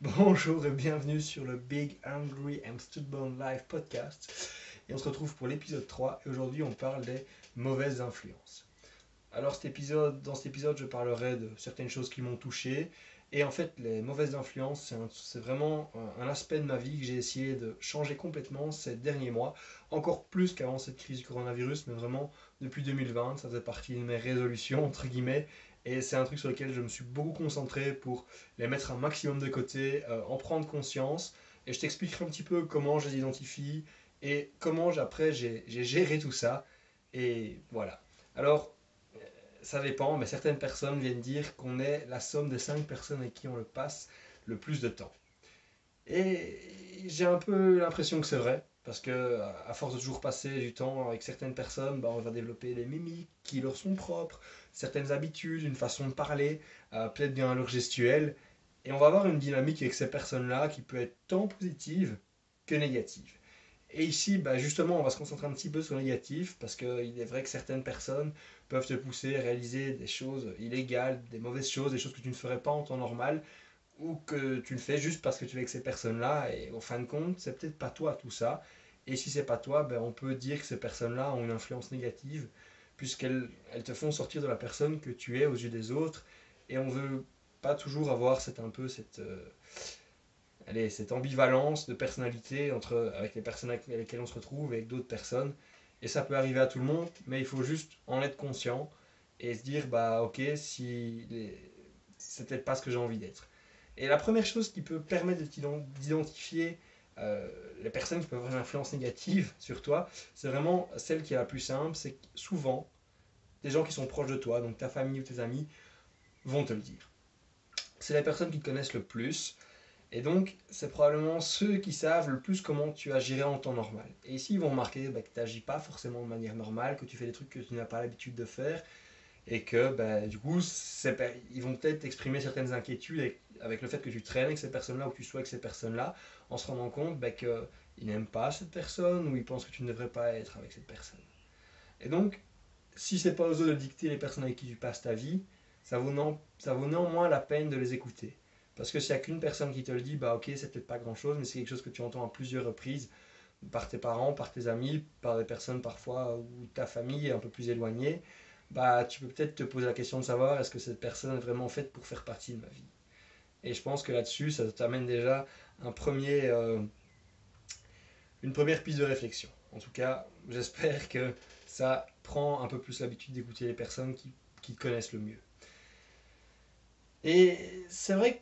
Bonjour et bienvenue sur le Big Angry Amsterdam Live podcast. Et on se retrouve pour l'épisode 3 et aujourd'hui on parle des mauvaises influences. Alors dans cet épisode je parlerai de certaines choses qui m'ont touché. Et en fait les mauvaises influences c'est vraiment un aspect de ma vie que j'ai essayé de changer complètement ces derniers mois. Encore plus qu'avant cette crise du coronavirus, mais vraiment depuis 2020, ça faisait partie de mes résolutions entre guillemets. Et c'est un truc sur lequel je me suis beaucoup concentré pour les mettre un maximum de côté, en prendre conscience. Et je t'expliquerai un petit peu comment je les identifie et comment après j'ai géré tout ça. Et voilà. Alors, ça dépend, mais certaines personnes viennent dire qu'on est la somme de 5 personnes avec qui on le passe le plus de temps. Et j'ai un peu l'impression que c'est vrai, parce que à force de toujours passer du temps avec certaines personnes, bah, on va développer des mimiques qui leur sont propres, certaines habitudes, une façon de parler, peut-être bien leur gestuelle, et on va avoir une dynamique avec ces personnes-là qui peut être tant positive que négative. Et ici, bah, justement, on va se concentrer un petit peu sur le négatif, parce qu'il est vrai que certaines personnes peuvent te pousser à réaliser des choses illégales, des mauvaises choses, des choses que tu ne ferais pas en temps normal, ou que tu le fais juste parce que tu es avec ces personnes-là, et en fin de compte, c'est peut-être pas toi tout ça. Et si c'est pas toi, ben, on peut dire que ces personnes-là ont une influence négative, puisqu'elles te font sortir de la personne que tu es aux yeux des autres, et on veut pas toujours avoir cette ambivalence de personnalité avec les personnes avec lesquelles on se retrouve et avec d'autres personnes. Et ça peut arriver à tout le monde, mais il faut juste en être conscient et se dire, bah ok, c'est peut-être pas ce que j'ai envie d'être. Et la première chose qui peut permettre d'identifier les personnes qui peuvent avoir une influence négative sur toi, c'est vraiment celle qui est la plus simple, c'est que souvent, des gens qui sont proches de toi, donc ta famille ou tes amis, vont te le dire. C'est les personnes qui te connaissent le plus, et donc c'est probablement ceux qui savent le plus comment tu agirais en temps normal. Et ici, ils vont remarquer bah, que tu n'agis pas forcément de manière normale, que tu fais des trucs que tu n'as pas l'habitude de faire, et que bah, du coup, ils vont peut-être exprimer certaines inquiétudes avec le fait que tu traînes avec ces personnes-là ou que tu sois avec ces personnes-là, en se rendant compte bah, qu'ils n'aiment pas cette personne ou ils pensent que tu ne devrais pas être avec cette personne. Et donc, si c'est pas aux autres de dicter les personnes avec qui tu passes ta vie, ça vaut néanmoins la peine de les écouter. Parce que s'il n'y a qu'une personne qui te le dit, bah ok, c'est peut-être pas grand-chose, mais c'est quelque chose que tu entends à plusieurs reprises, par tes parents, par tes amis, par des personnes parfois où ta famille est un peu plus éloignée, bah tu peux peut-être te poser la question de savoir est-ce que cette personne est vraiment faite pour faire partie de ma vie. Et je pense que là-dessus, ça t'amène déjà un une première piste de réflexion. En tout cas, j'espère que ça prend un peu plus l'habitude d'écouter les personnes qui te connaissent le mieux. Et c'est vrai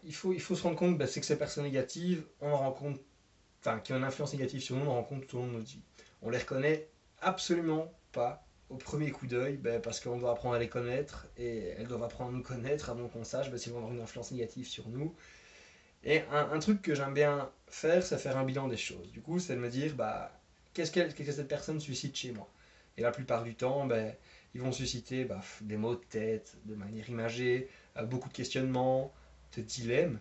il faut se rendre compte, bah, c'est que ces personnes négatives, on en rencontre, qui ont une influence négative sur nous, on en rencontre tout au long de notre vie. On les reconnaît absolument pas au premier coup d'œil, bah, parce qu'on doit apprendre à les connaître et elles doivent apprendre à nous connaître avant qu'on sache bah, s'ils vont avoir une influence négative sur nous. Et un truc que j'aime bien faire, c'est faire un bilan des choses. Du coup, c'est de me dire, bah, qu'est-ce que cette personne suscite chez moi. Et la plupart du temps, ben, ils vont susciter bah, des maux de tête, de manière imagée, beaucoup de questionnements, de dilemmes,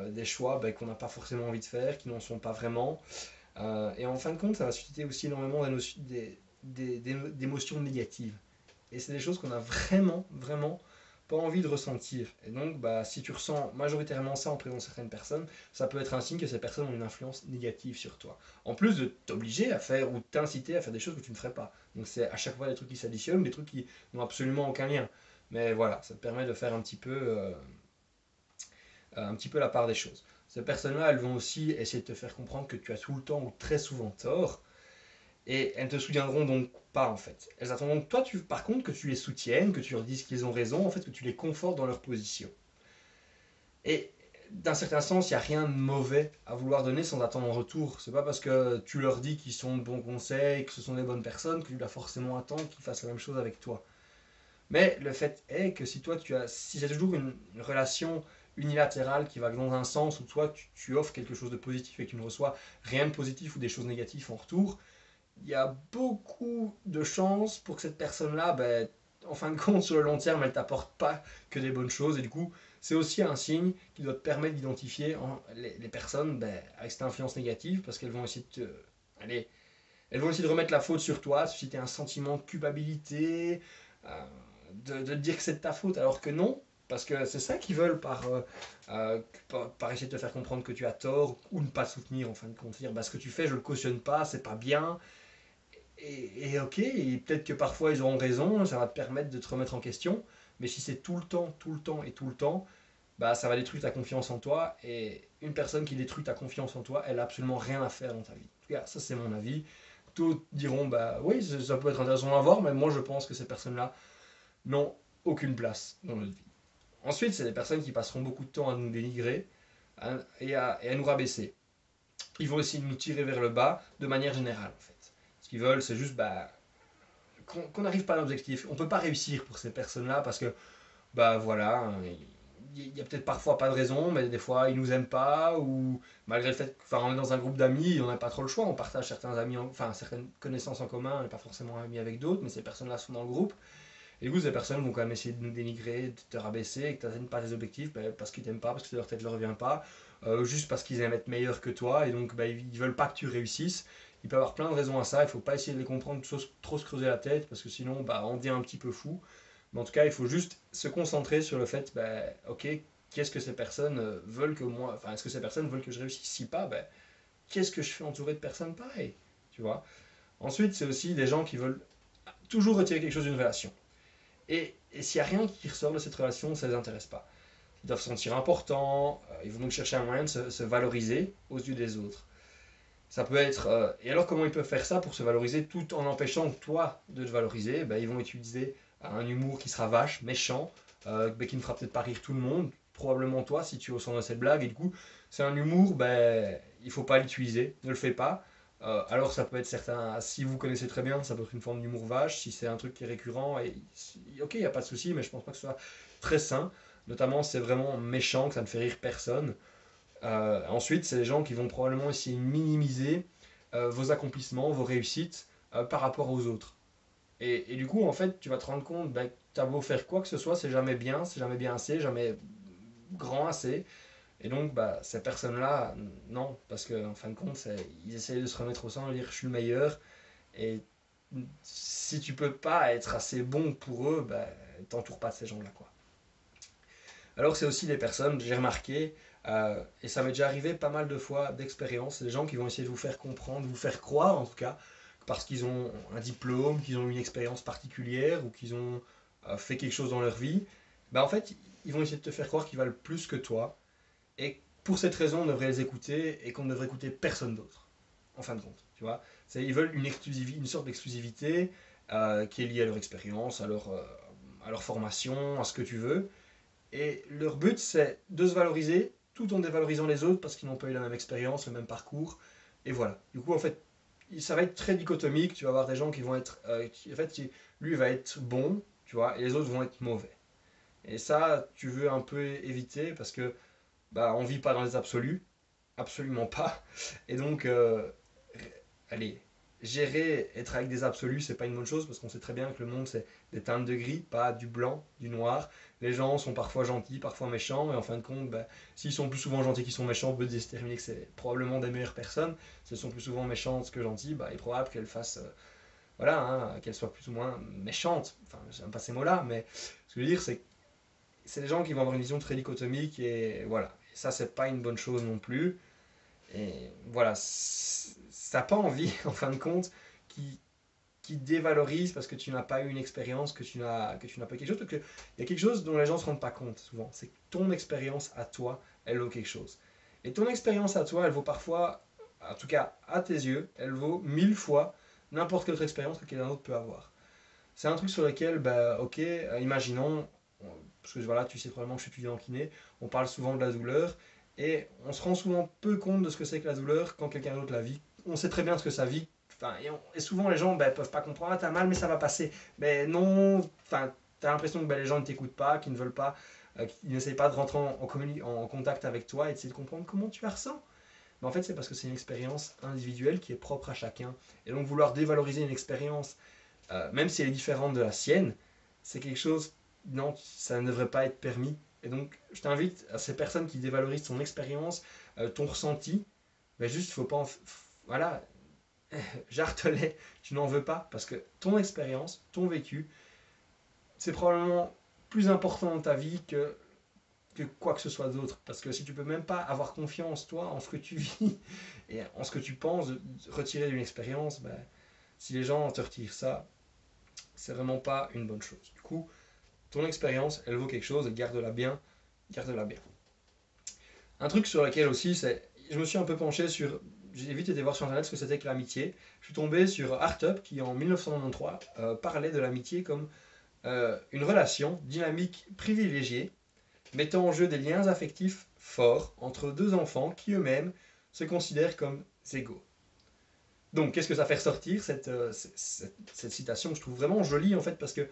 des choix bah, qu'on n'a pas forcément envie de faire, qui n'en sont pas vraiment. Et en fin de compte, ça va susciter aussi énormément d'émotions négatives. Et c'est des choses qu'on a vraiment, vraiment pas envie de ressentir. Et donc, bah, si tu ressens majoritairement ça en présence de certaines personnes, ça peut être un signe que ces personnes ont une influence négative sur toi. En plus de t'obliger à faire ou t'inciter à faire des choses que tu ne ferais pas. Donc c'est à chaque fois des trucs qui s'additionnent, des trucs qui n'ont absolument aucun lien. Mais voilà, ça te permet de faire un petit peu la part des choses. Ces personnes-là, elles vont aussi essayer de te faire comprendre que tu as tout le temps ou très souvent tort, et elles ne te soutiendront donc pas en fait. Elles attendront que toi, par contre, que tu les soutiennes, que tu leur dises qu'ils ont raison, en fait, que tu les confortes dans leur position. Et d'un certain sens, il n'y a rien de mauvais à vouloir donner sans attendre en retour. C'est pas parce que tu leur dis qu'ils sont de bons conseils, que ce sont des bonnes personnes, que tu dois forcément attendre qu'ils fassent la même chose avec toi. Mais le fait est que si c'est toujours une relation unilatérale qui va dans un sens où toi tu offres quelque chose de positif et que tu ne reçois rien de positif ou des choses négatives en retour, il y a beaucoup de chances pour que cette personne-là, ben, en fin de compte, sur le long terme, elle t'apporte pas que des bonnes choses. Et du coup, c'est aussi un signe qui doit te permettre d'identifier les personnes ben, avec cette influence négative parce qu'elles vont essayer de te, allez, elles vont essayer de remettre la faute sur toi, susciter un sentiment de culpabilité, de te dire que c'est de ta faute, alors que non. Parce que c'est ça qu'ils veulent par essayer de te faire comprendre que tu as tort ou ne pas soutenir en fin de compte. Dire bah, ce que tu fais, je le cautionne pas, c'est pas bien. Et ok, et peut-être que parfois ils auront raison, ça va te permettre de te remettre en question. Mais si c'est tout le temps, tout le temps et tout le temps, bah ça va détruire ta confiance en toi. Et une personne qui détruit ta confiance en toi, elle a absolument rien à faire dans ta vie. En tout cas, ça c'est mon avis. D'autres diront bah oui, ça peut être intéressant à voir, mais moi je pense que ces personnes-là n'ont aucune place dans notre vie. Ensuite, c'est des personnes qui passeront beaucoup de temps à nous dénigrer et à nous rabaisser. Ils vont essayer de nous tirer vers le bas de manière générale en fait. Ce qu'ils veulent, c'est juste bah, qu'on n'arrive pas à l'objectif. On ne peut pas réussir pour ces personnes-là parce que, bah voilà, il y a peut-être parfois pas de raison, mais des fois ils nous aiment pas, ou malgré le fait qu'on est dans un groupe d'amis, on n'a pas trop le choix, on partage certains amis, enfin certaines connaissances en commun, on n'est pas forcément amis avec d'autres, mais ces personnes-là sont dans le groupe. Et du coup, ces personnes vont quand même essayer de nous dénigrer, de te rabaisser, et que tu n'atteignes pas tes objectifs bah, parce qu'ils t'aiment pas, parce que leur tête ne leur revient pas, juste parce qu'ils aiment être meilleurs que toi, et donc bah, ils ne veulent pas que tu réussisses. Il peut y avoir plein de raisons à ça, il ne faut pas essayer de les comprendre, trop se creuser la tête, parce que sinon bah, on devient un petit peu fou. Mais en tout cas, il faut juste se concentrer sur le fait, bah, ok, qu'est-ce que ces personnes veulent que moi, enfin, est-ce que ces personnes veulent que je réussisse? Si pas, bah, qu'est-ce que je fais entouré de personnes pareilles? Tu vois. Ensuite, c'est aussi des gens qui veulent toujours retirer quelque chose d'une relation. Et s'il n'y a rien qui ressort de cette relation, ça ne les intéresse pas. Ils doivent se sentir importants, ils vont donc chercher un moyen de se valoriser aux yeux des autres. Ça peut être. Et alors, comment ils peuvent faire ça pour se valoriser tout en empêchant toi de te valoriser ben, ils vont utiliser un humour qui sera vache, méchant, ben, qui ne fera peut-être pas rire tout le monde, probablement toi si tu es au centre de cette blague. Et du coup, c'est un humour, ben, il ne faut pas l'utiliser, ne le fais pas. Alors, ça peut être certain. Si vous connaissez très bien, ça peut être une forme d'humour vache. Si c'est un truc qui est récurrent, ok, il n'y a pas de souci, mais je pense pas que ce soit très sain. Notamment, c'est vraiment méchant, que ça ne fait rire personne. Ensuite, c'est les gens qui vont probablement essayer de minimiser vos accomplissements, vos réussites par rapport aux autres. Et du coup, en fait, tu vas te rendre compte bah, que tu as beau faire quoi que ce soit, c'est jamais bien assez, jamais grand assez. Et donc, bah, ces personnes-là, non, parce qu'en fin de compte, ils essayent de se remettre au centre, de dire je suis le meilleur. Et si tu peux pas être assez bon pour eux, bah, t'entoures pas de ces gens-là, quoi. Alors c'est aussi des personnes, j'ai remarqué, et ça m'est déjà arrivé pas mal de fois d'expérience, des gens qui vont essayer de vous faire comprendre, vous faire croire en tout cas, parce qu'ils ont un diplôme, qu'ils ont une expérience particulière ou qu'ils ont fait quelque chose dans leur vie, bah en fait ils vont essayer de te faire croire qu'ils valent plus que toi, et pour cette raison on devrait les écouter et qu'on ne devrait écouter personne d'autre, en fin de compte, tu vois. Ils veulent une sorte d'exclusivité qui est liée à leur expérience, à leur formation, à ce que tu veux, et leur but, c'est de se valoriser tout en dévalorisant les autres parce qu'ils n'ont pas eu la même expérience, le même parcours. Et voilà. Du coup, en fait, ça va être très dichotomique. Tu vas avoir des gens qui vont être. Lui va être bon, tu vois, et les autres vont être mauvais. Et ça, tu veux un peu éviter parce que bah, on vit pas dans les absolus. Absolument pas. Et donc, allez, gérer, être avec des absolus, c'est pas une bonne chose parce qu'on sait très bien que le monde c'est des teintes de gris, pas du blanc, du noir. Les gens sont parfois gentils, parfois méchants, et en fin de compte, bah, s'ils sont plus souvent gentils qu'ils sont méchants, on peut déterminer que c'est probablement des meilleures personnes. Si elles sont plus souvent méchantes que gentilles, bah, il est probable qu'elles fassent, voilà, hein, qu'elles soient plus ou moins méchantes. Enfin, j'aime pas ces mots-là, mais ce que je veux dire, c'est des gens qui vont avoir une vision très dichotomique, et voilà. Et ça, c'est pas une bonne chose non plus. Et voilà, ça n'a pas envie, en fin de compte, qui dévalorise parce que tu n'as pas eu une expérience, que tu n'as pas quelque chose. Parce qu'il y a quelque chose dont les gens ne se rendent pas compte souvent. C'est que ton expérience à toi, elle vaut quelque chose. Et ton expérience à toi, elle vaut parfois, en tout cas à tes yeux, elle vaut 1000 fois n'importe quelle autre expérience que quelqu'un d'autre peut avoir. C'est un truc sur lequel, bah, ok, imaginons, parce que voilà, tu sais probablement que je suis étudiant en kiné, on parle souvent de la douleur, et on se rend souvent peu compte de ce que c'est que la douleur quand quelqu'un d'autre la vit. On sait très bien ce que ça vit, enfin, et souvent les gens ne peuvent pas comprendre, ah t'as mal mais ça va passer. Mais non, enfin, t'as l'impression que les gens ne t'écoutent pas, qu'ils ne veulent pas, qu'ils n'essayent pas de rentrer en contact avec toi et d'essayer de comprendre comment tu la ressens. Mais en fait, c'est parce que c'est une expérience individuelle qui est propre à chacun. Et donc vouloir dévaloriser une expérience même si elle est différente de la sienne, c'est quelque chose, non, ça ne devrait pas être permis. Et donc, je t'invite à ces personnes qui dévalorisent ton expérience, ton ressenti, ben juste, faut pas voilà, jartelet, tu n'en veux pas, parce que ton expérience, ton vécu, c'est probablement plus important dans ta vie que quoi que ce soit d'autre. Parce que si tu peux même pas avoir confiance, toi, en ce que tu vis et en ce que tu penses, de retirer d'une expérience, ben, si les gens te retirent ça, c'est vraiment pas une bonne chose. Du coup, ton expérience, elle vaut quelque chose et garde-la bien, garde-la bien. Un truc sur lequel aussi, c'est, je me suis un peu penché sur, j'ai vite été voir sur internet ce que c'était que l'amitié. Je suis tombé sur Artup qui en 1993 parlait de l'amitié comme une relation dynamique privilégiée mettant en jeu des liens affectifs forts entre deux enfants qui eux-mêmes se considèrent comme égaux. Donc, qu'est-ce que ça fait ressortir cette citation que je trouve vraiment jolie en fait parce que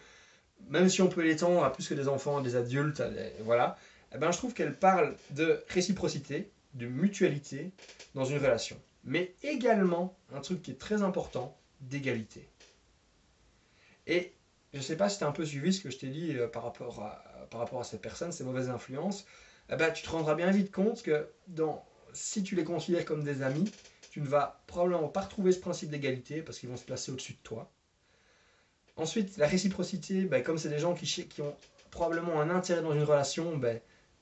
même si on peut l'étendre à plus que des enfants, à des adultes, voilà, eh ben, je trouve qu'elle parle de réciprocité, de mutualité dans une relation. Mais également, un truc qui est très important, d'égalité. Et je ne sais pas si tu as un peu suivi ce que je t'ai dit par rapport à ces personnes, ces mauvaises influences, eh ben, tu te rendras bien vite compte que si tu les considères comme des amis, tu ne vas probablement pas retrouver ce principe d'égalité parce qu'ils vont se placer au-dessus de toi. Ensuite, la réciprocité, ben, comme c'est des gens qui ont probablement un intérêt dans une relation, ben,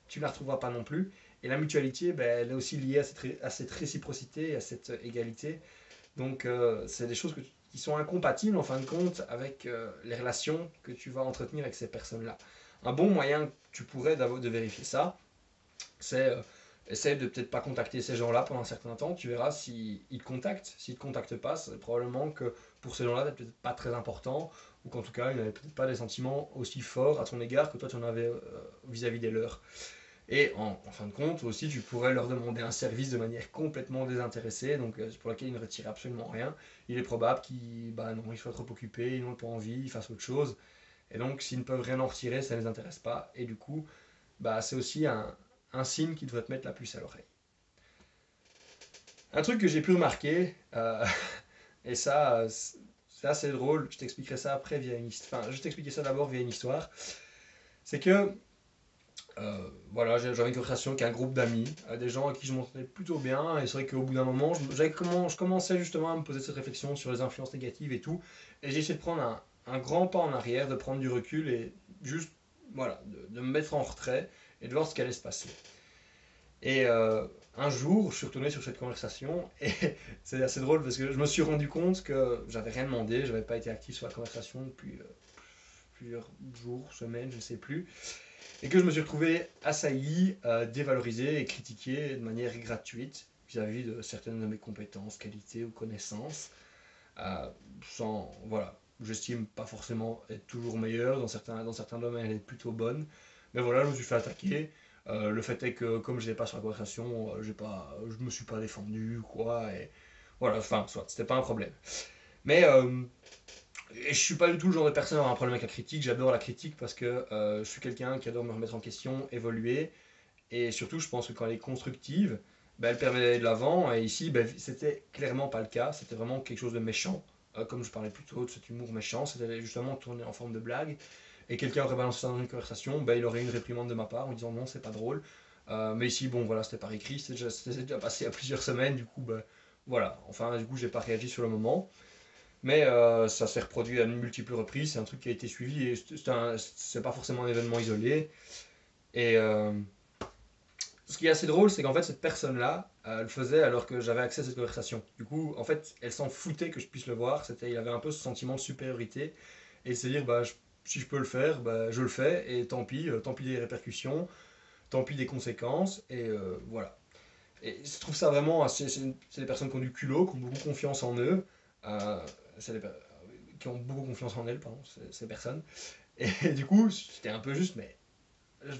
tu ne la retrouveras pas non plus. Et la mutualité, ben, elle est aussi liée à cette réciprocité, à cette égalité. Donc, c'est des choses qui sont incompatibles en fin de compte avec les relations que tu vas entretenir avec ces personnes-là. Un bon moyen que tu pourrais de vérifier ça, c'est essayer de peut-être pas contacter ces gens-là pendant un certain temps. Tu verras s'ils te contactent. S'ils ne te contactent pas, c'est probablement que pour ces gens-là, c'est peut-être pas très important ou qu'en tout cas, ils n'avaient peut-être pas des sentiments aussi forts à ton égard que toi, tu en avais vis-à-vis des leurs. Et en fin de compte, aussi, tu pourrais leur demander un service de manière complètement désintéressée, donc pour laquelle ils ne retirent absolument rien. Il est probable qu'ils ils soient trop occupés, ils n'ont pas envie, ils fassent autre chose. Et donc, s'ils ne peuvent rien en retirer, ça ne les intéresse pas. Et du coup, c'est aussi un signe qui devrait te mettre la puce à l'oreille. Un truc que j'ai pu remarquer, et ça, c'est assez drôle, je t'expliquerai ça après via une histoire. Enfin, je t'expliquerai ça d'abord via une histoire. C'est que voilà, j'avais une conversation avec un groupe d'amis, des gens à qui je m'entendais plutôt bien, et c'est vrai qu'au bout d'un moment, je commençais justement à me poser cette réflexion sur les influences négatives et tout, et j'ai essayé de prendre un grand pas en arrière, de prendre du recul et juste, voilà, de me mettre en retrait et de voir ce qui allait se passer. Et un jour, je suis retourné sur cette conversation, et c'est assez drôle parce que je me suis rendu compte que j'avais rien demandé, j'avais pas été actif sur la conversation depuis plusieurs jours, semaines, je ne sais plus. Et que je me suis retrouvé assailli, dévalorisé et critiqué de manière gratuite vis-à-vis de certaines de mes compétences, qualités ou connaissances. Voilà, j'estime pas forcément être toujours meilleur, dans certains domaines elle est plutôt bonne. Mais voilà, je me suis fait attaquer. Le fait est que comme je n'étais pas sur la conversation, je me suis pas défendu ou quoi. Et voilà, enfin, soit, c'était pas un problème. Mais et je suis pas du tout le genre de personne à avoir un problème avec la critique. J'adore la critique parce que je suis quelqu'un qui adore me remettre en question, évoluer. Et surtout, je pense que quand elle est constructive, elle permet d'aller de l'avant. Et ici, c'était clairement pas le cas. C'était vraiment quelque chose de méchant. Comme je parlais plus tôt de cet humour méchant, c'était justement tourné en forme de blague. Et quelqu'un aurait balancé ça dans une conversation, il aurait eu une réprimande de ma part en disant non, c'est pas drôle. Mais ici, bon, voilà, c'était par écrit. C'était déjà passé il y a plusieurs semaines. Du coup, voilà. Enfin, du coup, j'ai pas réagi sur le moment. Mais ça s'est reproduit à de multiples reprises, c'est un truc qui a été suivi et c'est pas forcément un événement isolé. Et ce qui est assez drôle, c'est qu'en fait, cette personne-là, elle le faisait alors que j'avais accès à cette conversation. Du coup, en fait, elle s'en foutait que je puisse le voir. Il avait un peu ce sentiment de supériorité et se dire, si je peux le faire, je le fais et tant pis des répercussions, tant pis des conséquences et voilà. Et je trouve ça vraiment c'est des personnes qui ont du culot, qui ont beaucoup confiance en eux. Euh, c'est des, qui ont beaucoup confiance en elles, pardon, ces personnes. Et du coup, c'était un peu juste, mais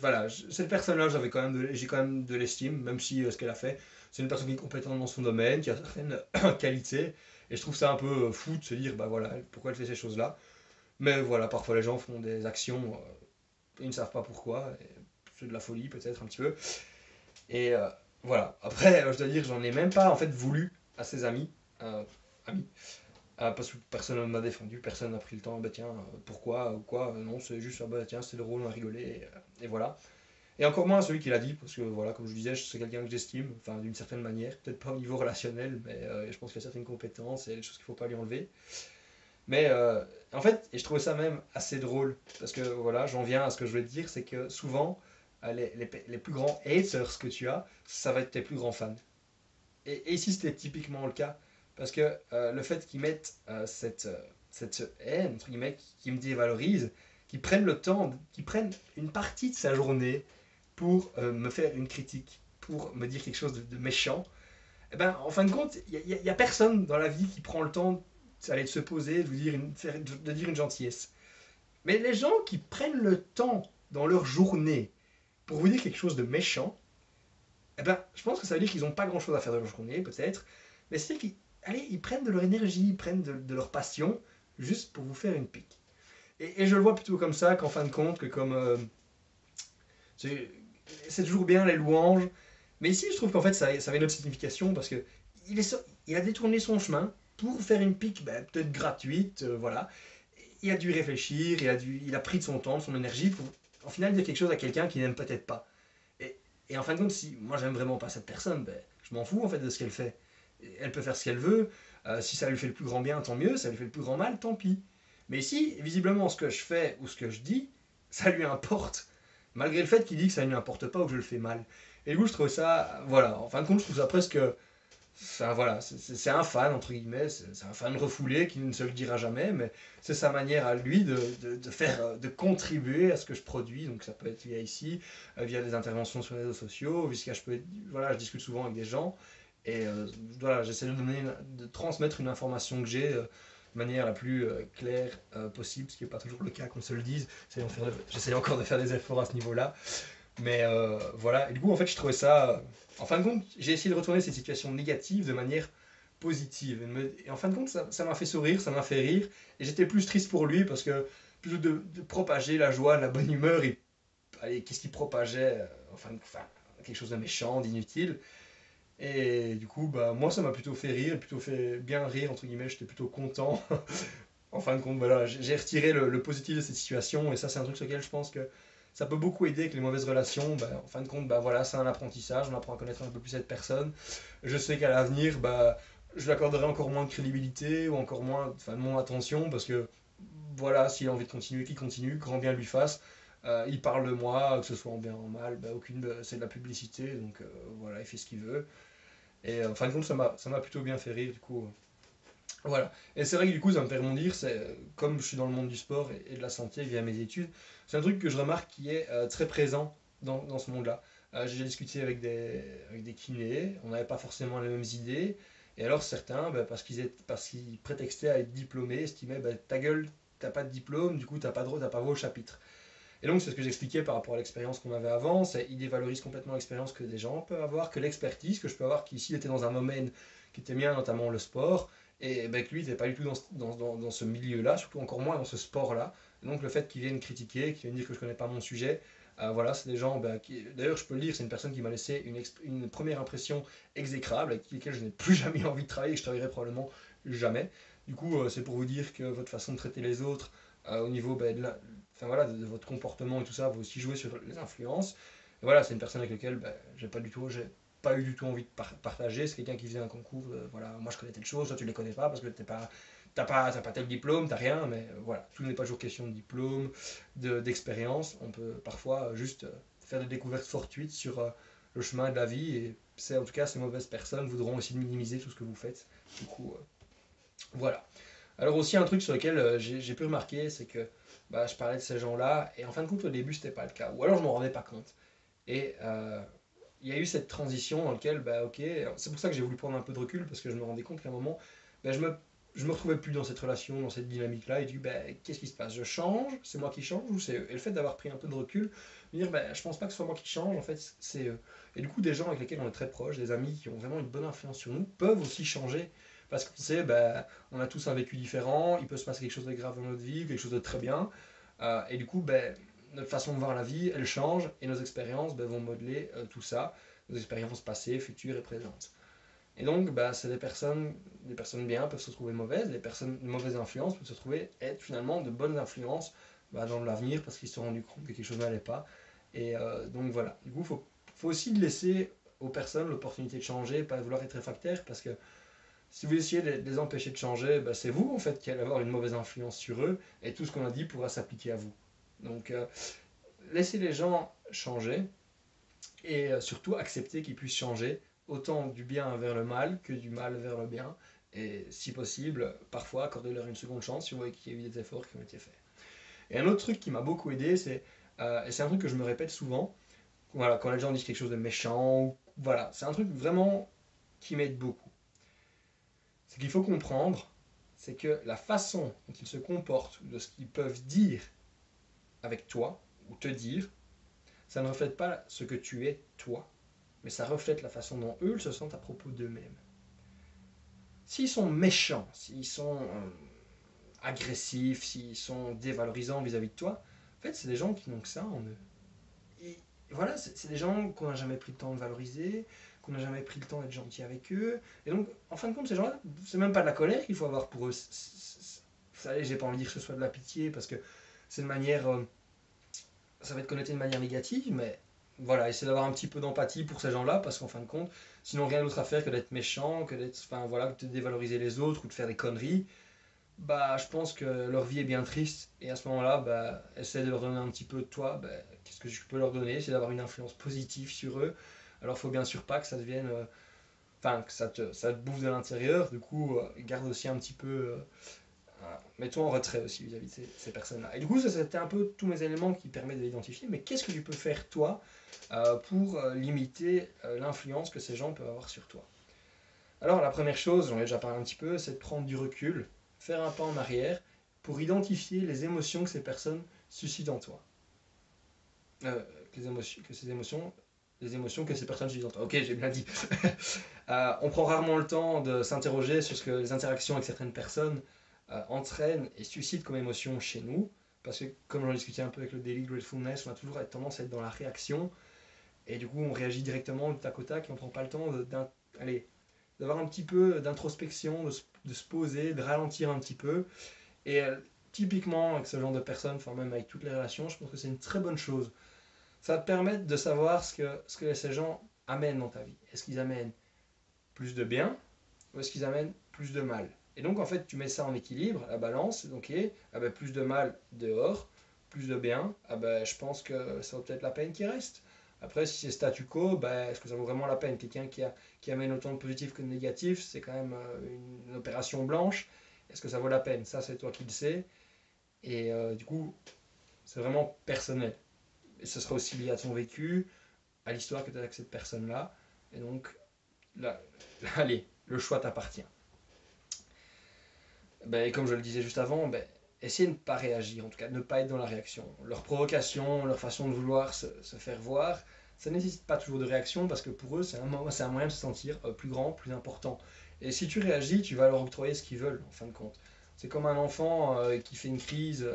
voilà, cette personne-là, j'ai quand même de l'estime, même si ce qu'elle a fait, c'est une personne qui est compétente dans son domaine, qui a certaines qualités, et je trouve ça un peu fou de se dire, voilà, pourquoi elle fait ces choses-là. Mais voilà, parfois les gens font des actions, ils ne savent pas pourquoi, et c'est de la folie peut-être un petit peu. Et voilà, après, je dois dire, j'en ai même pas en fait voulu à ses amis, parce que personne ne m'a défendu, personne n'a pris le temps, tiens, pourquoi ou quoi, non, c'est juste, tiens, c'est drôle, on a rigolé, et voilà. Et encore moins à celui qui l'a dit, parce que voilà, comme je disais, c'est quelqu'un que j'estime, enfin d'une certaine manière, peut-être pas au niveau relationnel, mais je pense qu'il a certaines compétences et des choses qu'il ne faut pas lui enlever. Mais en fait, et je trouvais ça même assez drôle, parce que voilà, j'en viens à ce que je voulais te dire, c'est que souvent, les plus grands haters que tu as, ça va être tes plus grands fans. Et ici, c'était typiquement le cas, parce que le fait qu'ils mettent cette haine, entre guillemets, qui me dévalorise, qu'ils prennent le temps, qu'ils prennent une partie de sa journée pour me faire une critique, pour me dire quelque chose de méchant, eh ben, en fin de compte, il y a personne dans la vie qui prend le temps de se poser, de, vous dire de dire une gentillesse. Mais les gens qui prennent le temps dans leur journée pour vous dire quelque chose de méchant, eh ben, je pense que ça veut dire qu'ils n'ont pas grand-chose à faire de leur journée, peut-être. Mais c'est qu'ils allez, ils prennent de leur énergie, ils prennent de leur passion, juste pour vous faire une pique. Et je le vois plutôt comme ça qu'en fin de compte, que comme... c'est c'est toujours bien les louanges, mais ici je trouve qu'en fait ça avait une autre signification, parce que il a détourné son chemin pour faire une pique ben, peut-être gratuite, voilà. Il a dû réfléchir, il a pris de son temps, de son énergie pour en final dire quelque chose à quelqu'un qui n'aime peut-être pas. Et, et en fin de compte, si moi j'aime vraiment pas cette personne, ben, je m'en fous en fait de ce qu'elle fait. Elle peut faire ce qu'elle veut. Si ça lui fait le plus grand bien, tant mieux. Ça lui fait le plus grand mal, tant pis. Mais ici, visiblement, ce que je fais ou ce que je dis, ça lui importe. Malgré le fait qu'il dit que ça ne lui importe pas ou que je le fais mal. Et du coup, je trouve ça, voilà, en fin de compte, je trouve ça presque. Enfin, voilà, c'est un fan, entre guillemets, c'est un fan refoulé qui ne se le dira jamais, mais c'est sa manière à lui de faire, de contribuer à ce que je produis. Donc ça peut être via ici, via des interventions sur les réseaux sociaux, puisque voilà, je discute souvent avec des gens, et voilà, j'essaie de transmettre une information que j'ai de manière la plus claire possible, ce qui n'est pas toujours le cas, qu'on se le dise. J'essaie encore de faire des efforts à ce niveau-là. Mais voilà, et du coup, en fait, je trouvais ça. En fin de compte, j'ai essayé de retourner ces situations négatives de manière positive. Et en fin de compte, ça m'a fait sourire, ça m'a fait rire. Et j'étais plus triste pour lui parce que, plutôt de propager la joie, la bonne humeur, et allez, qu'est-ce qu'il propageait enfin, quelque chose de méchant, d'inutile. Et du coup, bah, moi, ça m'a plutôt fait rire, plutôt fait bien rire, entre guillemets. J'étais plutôt content. En fin de compte, voilà, j'ai retiré le positif de cette situation, et ça, c'est un truc sur lequel je pense que ça peut beaucoup aider avec les mauvaises relations. Bah, en fin de compte, bah, voilà, c'est un apprentissage, on apprend à connaître un peu plus cette personne. Je sais qu'à l'avenir, bah, je lui accorderai encore moins de crédibilité ou encore moins enfin, de mon attention, parce que voilà, s'il a envie de continuer, qu'il continue, grand bien lui fasse. Il parle de moi, que ce soit en bien ou en mal, bah, c'est de la publicité, donc voilà, il fait ce qu'il veut. Et en fin de compte, ça m'a plutôt bien fait rire, du coup. Voilà. Et c'est vrai que du coup, ça me fait rebondir, comme je suis dans le monde du sport et de la santé via mes études, c'est un truc que je remarque qui est très présent dans ce monde-là. J'ai déjà discuté avec des kinés, on n'avait pas forcément les mêmes idées, et alors certains, bah, parce qu'ils prétextaient à être diplômés, estimaient bah, ta gueule, t'as pas de diplôme, du coup t'as pas voix au chapitre. Et donc c'est ce que j'expliquais par rapport à l'expérience qu'on avait avant, ils dévalorisent complètement l'expérience que des gens peuvent avoir, que l'expertise que je peux avoir, qui ici était dans un domaine qui était bien, notamment le sport, et ben, que lui n'était pas du tout dans ce milieu-là, surtout encore moins dans ce sport-là. Et donc le fait qu'ils viennent critiquer, qu'ils viennent dire que je connais pas mon sujet, voilà, c'est des gens ben, qui, d'ailleurs je peux le dire, c'est une personne qui m'a laissé une première impression exécrable, avec laquelle je n'ai plus jamais envie de travailler, et je travaillerai probablement jamais. Du coup, c'est pour vous dire que votre façon de traiter les autres, au niveau ben, enfin, voilà, de votre comportement et tout ça, va aussi jouer sur les influences. Et voilà, c'est une personne avec laquelle ben, j'ai pas eu du tout envie de partager. C'est quelqu'un qui faisait un concours, voilà, moi je connais telle chose, toi tu les connais pas parce que t'as pas tel diplôme, t'as rien, mais voilà, tout n'est pas toujours question de diplôme, d'expérience. On peut parfois juste faire des découvertes fortuites sur le chemin de la vie, et en tout cas ces mauvaises personnes voudront aussi minimiser tout ce que vous faites. Du coup, voilà. Alors aussi un truc sur lequel j'ai pu remarquer, c'est que bah, je parlais de ces gens-là, et en fin de compte au début c'était pas le cas, ou alors je m'en rendais pas compte. Et il y a eu cette transition dans laquelle, bah ok, c'est pour ça que j'ai voulu prendre un peu de recul, parce que je me rendais compte qu'à un moment, bah, je me retrouvais plus dans cette relation, dans cette dynamique-là, et du coup, bah, qu'est-ce qui se passe? Je change, c'est moi qui change, ou c'est eux? Et le fait d'avoir pris un peu de recul, me dire, bah, je pense pas que ce soit moi qui change, en fait, c'est eux. Et du coup, des gens avec lesquels on est très proches, des amis qui ont vraiment une bonne influence sur nous, peuvent aussi changer. Parce qu'on sait, bah, on a tous un vécu différent, il peut se passer quelque chose de grave dans notre vie, quelque chose de très bien. Et du coup, ben, notre façon de voir la vie, elle change, et nos expériences ben, vont modeler tout ça, nos expériences passées, futures et présentes. Et donc, bah, c'est des personnes bien peuvent se trouver mauvaises, de mauvaises influences peuvent se trouver être finalement de bonnes influences bah, dans l'avenir, parce qu'ils se sont rendus compte que quelque chose n'allait pas. Et donc voilà. Du coup, faut aussi laisser aux personnes l'opportunité de changer, pas vouloir être réfractaire, parce que Si vous essayez de les empêcher de changer, bah, c'est vous en fait qui allez avoir une mauvaise influence sur eux et tout ce qu'on a dit pourra s'appliquer à vous. Donc laissez les gens changer et surtout accepter qu'ils puissent changer autant du bien vers le mal que du mal vers le bien. Et si possible, parfois accordez-leur une seconde chance si vous voyez qu'il y a eu des efforts qui ont été faits. Et un autre truc qui m'a beaucoup aidé, et c'est un truc que je me répète souvent, voilà, quand les gens disent quelque chose de méchant, voilà, c'est un truc vraiment qui m'aide beaucoup. Ce qu'il faut comprendre, c'est que la façon dont ils se comportent, ou de ce qu'ils peuvent dire avec toi, ou te dire, ça ne reflète pas ce que tu es toi, mais ça reflète la façon dont eux se sentent à propos d'eux-mêmes. S'ils sont méchants, s'ils sont agressifs, s'ils sont dévalorisants vis-à-vis de toi, en fait, c'est des gens qui n'ont que ça en eux. Et voilà, c'est des gens qu'on n'a jamais pris le temps de valoriser, qu'on n'a jamais pris le temps d'être gentil avec eux. Et donc, en fin de compte, ces gens-là, c'est même pas de la colère qu'il faut avoir pour eux. Allez, j'ai pas envie de dire que ce soit de la pitié, parce que c'est une manière. Ça va être connoté de manière négative, mais voilà, essayez d'avoir un petit peu d'empathie pour ces gens-là, parce qu'en fin de compte, sinon rien d'autre à faire que d'être méchant, que d'être. Enfin voilà, que de dévaloriser les autres ou de faire des conneries. Bah, je pense que leur vie est bien triste, et à ce moment-là, bah, essaie de leur donner un petit peu de toi. Bah, qu'est-ce que je peux leur donner? C'est d'avoir une influence positive sur eux. Alors, il faut bien sûr pas que ça devienne. Enfin, que ça te bouffe de l'intérieur. Du coup, garde aussi un petit peu. Mets-toi en retrait aussi vis-à-vis de ces personnes-là. Et du coup, ça, c'était un peu tous mes éléments qui permettent de l'identifier. Mais qu'est-ce que tu peux faire, toi, pour limiter l'influence que ces gens peuvent avoir sur toi? Alors, la première chose, j'en ai déjà parlé un petit peu, c'est de prendre du recul, faire un pas en arrière pour identifier les émotions que ces personnes suscitent en toi. Les émotions que ces personnes suscitent en toi. Ok, j'ai bien dit. On prend rarement le temps de s'interroger sur ce que les interactions avec certaines personnes entraînent et suscitent comme émotion chez nous. Parce que, comme j'en discutais un peu avec le Daily Gratefulness, on a toujours tendance à être dans la réaction. Et du coup, on réagit directement du tac au tac et on ne prend pas le temps d'avoir un petit peu d'introspection, de se poser, de ralentir un petit peu. Et typiquement, avec ce genre de personnes, enfin même avec toutes les relations, je pense que c'est une très bonne chose. Ça va te permettre de savoir ce que ces gens amènent dans ta vie. Est-ce qu'ils amènent plus de bien ou est-ce qu'ils amènent plus de mal? Et donc, en fait, tu mets ça en équilibre, la balance, donc ah ben, plus de mal dehors, plus de bien, ah ben, je pense que ça vaut peut-être la peine qu'il reste. Après, si c'est statu quo, ben, est-ce que ça vaut vraiment la peine? Quelqu'un qui amène autant de positif que de négatif, c'est quand même une opération blanche. Est-ce que ça vaut la peine? Ça, c'est toi qui le sais. Et du coup, c'est vraiment personnel. Et ce sera aussi lié à ton vécu, à l'histoire que tu as avec cette personne-là. Et donc, là, allez, le choix t'appartient. Ben, comme je le disais juste avant, ben, essayez de ne pas réagir, en tout cas de ne pas être dans la réaction. Leur provocation, leur façon de vouloir se faire voir, ça ne nécessite pas toujours de réaction parce que pour eux, c'est un moyen de se sentir plus grand, plus important. Et si tu réagis, tu vas leur octroyer ce qu'ils veulent, en fin de compte. C'est comme un enfant qui fait une crise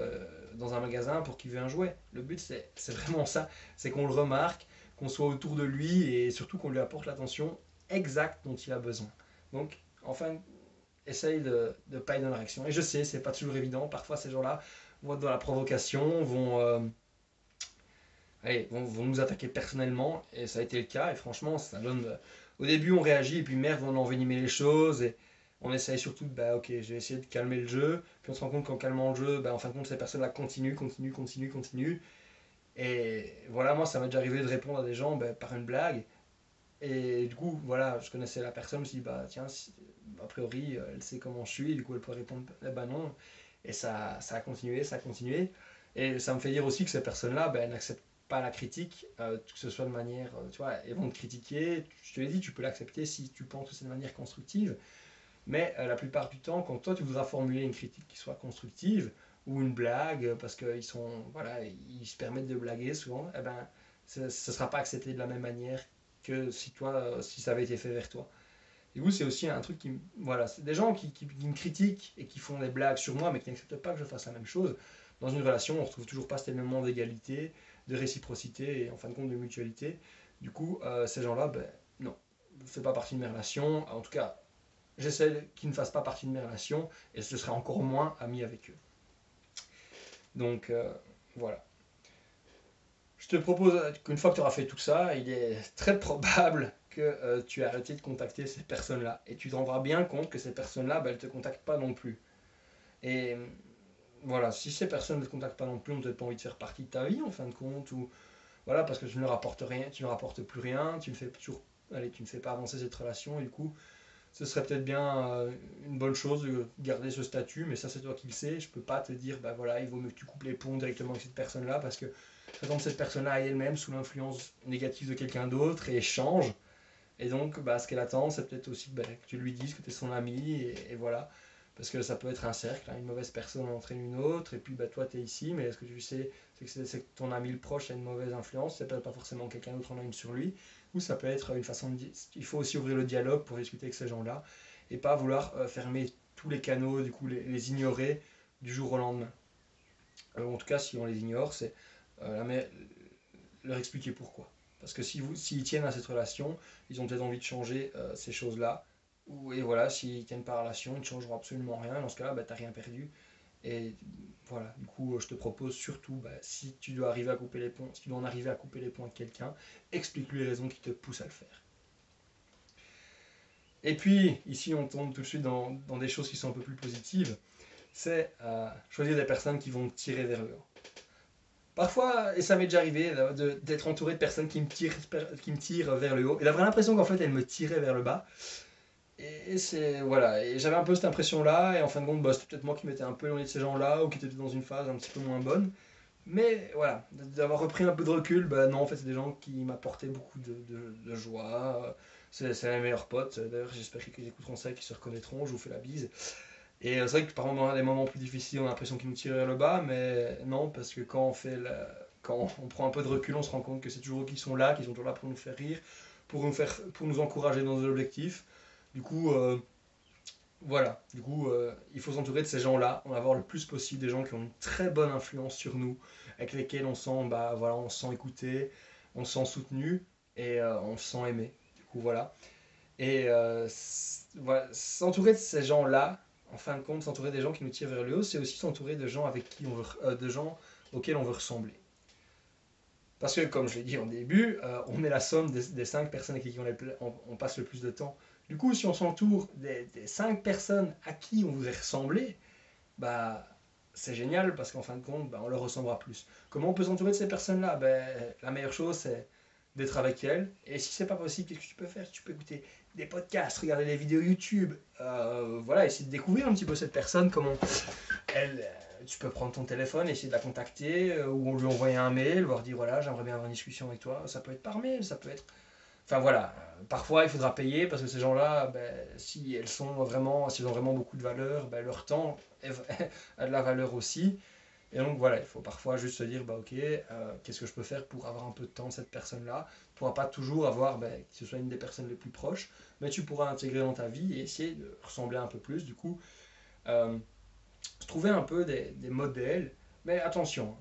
dans un magasin pour qu'il veut un jouet. Le but, c'est vraiment ça, c'est qu'on le remarque, qu'on soit autour de lui et surtout qu'on lui apporte l'attention exacte dont il a besoin. Donc, enfin, essaye de ne pas être dans la réaction. Et je sais, c'est pas toujours évident. Parfois, ces gens-là vont être dans la provocation, vont nous attaquer personnellement. Et ça a été le cas. Et franchement, ça donne. Au début, on réagit, et puis merde, on envenimait les choses. Et on essaye surtout de, bah ok, je vais essayer de calmer le jeu. Puis on se rend compte qu'en calmant le jeu, bah, en fin de compte, ces personnes-là continuent. Et voilà, moi, ça m'est déjà arrivé de répondre à des gens bah, par une blague. Et du coup, voilà, je connaissais la personne, je me suis dit, bah tiens, a priori, elle sait comment je suis, du coup, elle peut répondre, eh ben non. Et ça a continué, ça a continué. Et ça me fait dire aussi que ces personnes-là, ben, elles n'acceptent pas la critique, que ce soit de manière, tu vois, elles vont te critiquer, je te l'ai dit, tu peux l'accepter si tu penses que c'est de manière constructive, mais la plupart du temps, quand toi tu voudras formuler une critique qui soit constructive, ou une blague, parce qu'ils sont, voilà, ils se permettent de blaguer souvent, eh ben, ce ne sera pas accepté de la même manière que si toi, si ça avait été fait vers toi. Du coup, c'est aussi un truc qui. Voilà, c'est des gens qui me critiquent et qui font des blagues sur moi, mais qui n'acceptent pas que je fasse la même chose. Dans une relation, on ne retrouve toujours pas cet élément d'égalité, de réciprocité et en fin de compte de mutualité. Du coup, ces gens-là, ben non, ne font pas partie de mes relations. En tout cas, j'essaie qu'ils ne fassent pas partie de mes relations et ce serait encore moins ami avec eux. Donc, voilà. Je te propose qu'une fois que tu auras fait tout ça, il est très probable que tu as arrêté de contacter ces personnes-là. Et tu te rendras bien compte que ces personnes-là, elles ne te contactent pas non plus. Et voilà, si ces personnes ne te contactent pas non plus, on n'a peut-être pas envie de faire partie de ta vie en fin de compte, ou voilà, parce que tu ne rapportes rien, tu ne rapportes plus rien, tu ne fais pas avancer cette relation, et du coup, ce serait peut-être bien une bonne chose de garder ce statut, mais ça c'est toi qui le sais. Je peux pas te dire, bah voilà, il vaut mieux que tu coupes les ponts directement avec cette personne-là, parce que quand cette personne-là est elle-même sous l'influence négative de quelqu'un d'autre et change. Et donc, bah, ce qu'elle attend, c'est peut-être aussi bah, que tu lui dises que tu es son ami, et voilà. Parce que ça peut être un cercle, hein, une mauvaise personne entraîne une autre, et puis bah, toi tu es ici, mais ce que tu sais, c'est que ton ami le proche a une mauvaise influence, c'est peut-être pas forcément quelqu'un d'autre en a une sur lui, ou ça peut être une façon de dire. Il faut aussi ouvrir le dialogue pour discuter avec ces gens-là, et pas vouloir fermer tous les canaux, du coup les ignorer du jour au lendemain. En tout cas, si on les ignore, c'est leur expliquer pourquoi. Parce que s'ils tiennent à cette relation, ils ont peut-être envie de changer ces choses-là. Et voilà, s'ils ne tiennent pas à la relation, ils ne changeront absolument rien. Dans ce cas-là, bah, tu n'as rien perdu. Et voilà, du coup, je te propose surtout, bah, si tu dois arriver à couper les ponts, si tu dois en arriver à couper les ponts avec quelqu'un, explique-lui les raisons qui te poussent à le faire. Et puis, ici, on tombe tout de suite dans des choses qui sont un peu plus positives. C'est choisir des personnes qui vont te tirer vers le haut. Parfois, et ça m'est déjà arrivé, d'être entouré de personnes qui me tirent vers le haut. Et d'avoir l'impression qu'en fait, elles me tiraient vers le bas. Et c'est voilà, et j'avais un peu cette impression-là, et en fin de compte, bah, c'était peut-être moi qui m'étais un peu éloigné de ces gens-là, ou qui étaient dans une phase un petit peu moins bonne. Mais voilà, d'avoir repris un peu de recul, bah non, en fait, c'est des gens qui m'apportaient beaucoup de joie. C'est mes meilleurs potes. D'ailleurs, j'espère qu'ils écouteront ça et qu'ils se reconnaîtront. Je vous fais la bise. Et c'est vrai que par exemple, dans des moments plus difficiles, on a l'impression qu'ils nous tirent vers le bas, mais non, parce que quand on prend un peu de recul, on se rend compte que c'est toujours eux qui sont là, qui sont toujours là pour nous faire rire, pour nous encourager dans nos objectifs. Du coup, voilà. Du coup, il faut s'entourer de ces gens-là, en avoir le plus possible, des gens qui ont une très bonne influence sur nous, avec lesquels on sent, bah, voilà, on se sent écouté, on se sent soutenu et on se sent aimé. Du coup, voilà. Et voilà, s'entourer de ces gens-là, en fin de compte, s'entourer des gens qui nous tirent vers le haut, c'est aussi s'entourer de gens avec qui on veut, de gens auxquels on veut ressembler. Parce que, comme je l'ai dit en début, on est la somme des 5 personnes avec qui on passe le plus de temps. Du coup, si on s'entoure des 5 personnes à qui on voudrait ressembler, bah, c'est génial parce qu'en fin de compte, bah, on leur ressemblera plus. Comment on peut s'entourer de ces personnes-là? Ben, la meilleure chose, c'est d'être avec elles. Et si c'est pas possible, qu'est-ce que tu peux faire? Tu peux écouter des podcasts, regarder des vidéos YouTube, voilà, essayer de découvrir un petit peu cette personne, comment tu peux prendre ton téléphone, essayer de la contacter, ou lui envoyer un mail, leur dire voilà, j'aimerais bien avoir une discussion avec toi. Ça peut être par mail, ça peut être. Enfin voilà, parfois il faudra payer parce que ces gens-là, ben, si elles sont vraiment, s'ils ont vraiment beaucoup de valeur, ben, leur temps a de la valeur aussi. Et donc voilà, il faut parfois juste se dire, bah ok, qu'est-ce que je peux faire pour avoir un peu de temps de cette personne-là. Tu ne pourras pas toujours avoir, bah, que ce soit une des personnes les plus proches, mais tu pourras l'intégrer dans ta vie et essayer de ressembler un peu plus. Du coup, euh, trouver un peu des modèles, mais attention,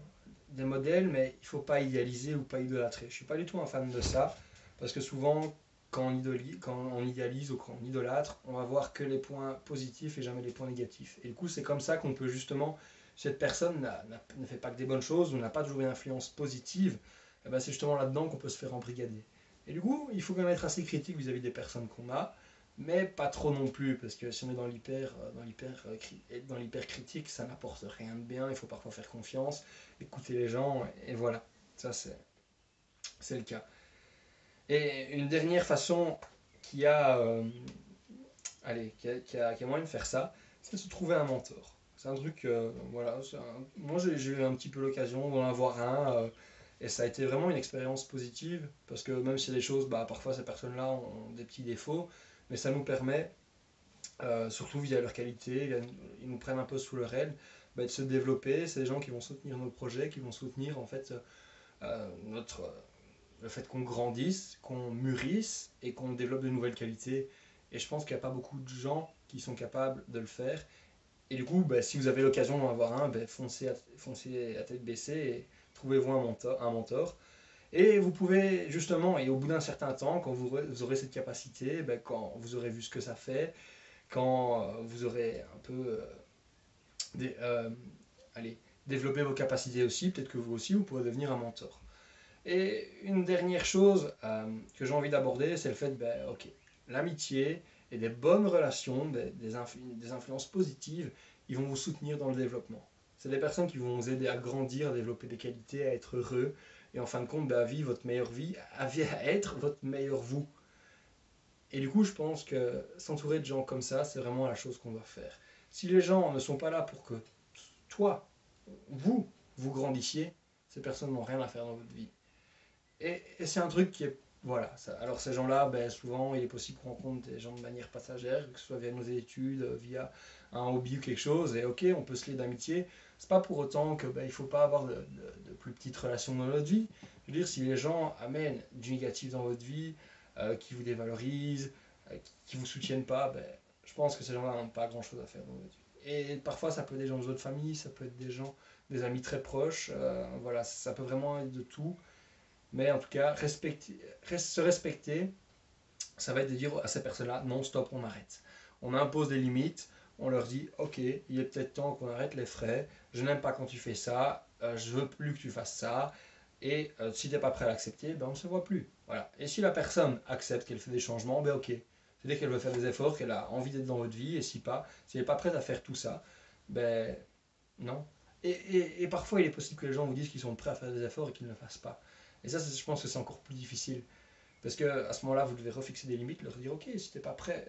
des modèles, mais il ne faut pas idéaliser ou pas idolâtrer. Je ne suis pas du tout un fan de ça, parce que souvent, quand on idéalise ou quand on idolâtre, on va voir que les points positifs et jamais les points négatifs. Et du coup, c'est comme ça qu'on peut justement, si cette personne ne fait pas que des bonnes choses ou n'a pas toujours une influence positive, eh ben c'est justement là-dedans qu'on peut se faire embrigader. Et du coup, il faut quand même être assez critique vis-à-vis des personnes qu'on a, mais pas trop non plus, parce que si on est dans l'hyper critique, ça n'apporte rien de bien. Il faut parfois faire confiance, écouter les gens, et voilà. Ça, c'est le cas. Et une dernière façon qui a, qui a moyen de faire ça, c'est de se trouver un mentor. C'est un truc, voilà. Moi, j'ai eu un petit peu l'occasion d'en avoir un, et ça a été vraiment une expérience positive, parce que même si les choses, bah, parfois ces personnes-là ont des petits défauts, mais ça nous permet, surtout via leur qualité, ils nous prennent un peu sous leur aile, bah, de se développer. C'est des gens qui vont soutenir nos projets, qui vont soutenir en fait notre, le fait qu'on grandisse, qu'on mûrisse et qu'on développe de nouvelles qualités. Et je pense qu'il n'y a pas beaucoup de gens qui sont capables de le faire. Et du coup, bah, si vous avez l'occasion d'en avoir un, bah, foncez à tête baissée et trouvez-vous un mentor. Et vous pouvez justement, et au bout d'un certain temps, quand vous aurez cette capacité, bah, quand vous aurez vu ce que ça fait, quand vous aurez un peu des, allez, développé vos capacités aussi, peut-être que vous aussi, vous pourrez devenir un mentor. Et une dernière chose que j'ai envie d'aborder, c'est le fait, ok, l'amitié et des bonnes relations, des influences positives, ils vont vous soutenir dans le développement. C'est des personnes qui vont vous aider à grandir, à développer des qualités, à être heureux, et en fin de compte, à vivre votre meilleure vie, à être votre meilleur vous. Et du coup, je pense que s'entourer de gens comme ça, c'est vraiment la chose qu'on doit faire. Si les gens ne sont pas là pour que toi, vous grandissiez, ces personnes n'ont rien à faire dans votre vie. Et c'est un truc qui est. Voilà. Alors, ces gens-là, souvent, il est possible qu'on rencontre des gens de manière passagère, que ce soit via nos études, via un hobby ou quelque chose. Et ok, on peut se lier d'amitié. C'est pas pour autant que il faut pas avoir de plus petites relations dans notre vie. Je veux dire, si les gens amènent du négatif dans votre vie, qui vous dévalorisent, qui vous soutiennent pas, je pense que ces gens-là n'ont pas grand-chose à faire dans votre vie. Et parfois, ça peut être des gens de votre famille, ça peut être des gens, des amis très proches. Voilà, ça peut vraiment être de tout. Mais en tout cas, se respecter, ça va être de dire à ces personnes-là, non, stop, on arrête. On impose des limites, on leur dit, ok, il est peut-être temps qu'on arrête les frais, je n'aime pas quand tu fais ça, je veux plus que tu fasses ça, et si tu n'es pas prêt à l'accepter, on ne se voit plus. Voilà. Et si la personne accepte qu'elle fait des changements, ok. C'est-à-dire qu'elle veut faire des efforts, qu'elle a envie d'être dans votre vie, et si pas, si elle n'est pas prête à faire tout ça, non. Et parfois, il est possible que les gens vous disent qu'ils sont prêts à faire des efforts et qu'ils ne le fassent pas. Et ça, je pense que c'est encore plus difficile. Parce qu'à ce moment-là, vous devez refixer des limites, leur dire, ok, si t'es pas prêt,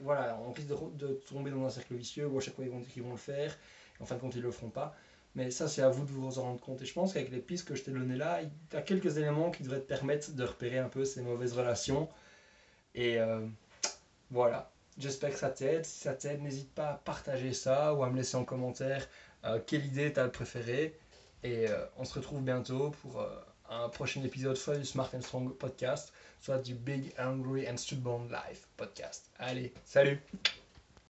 voilà, on risque de tomber dans un cercle vicieux où à chaque fois ils vont dire qu'ils vont le faire, et en fin de compte ils le feront pas. Mais ça, c'est à vous de vous en rendre compte. Et je pense qu'avec les pistes que je t'ai données là, il y a quelques éléments qui devraient te permettre de repérer un peu ces mauvaises relations. Et voilà, j'espère que ça t'aide. Si ça t'aide, n'hésite pas à partager ça ou à me laisser en commentaire quelle idée t'as préférée. Et on se retrouve bientôt pour un prochain épisode, soit du Smart and Strong podcast, soit du Big Hungry and Stubborn Life podcast. Allez, salut!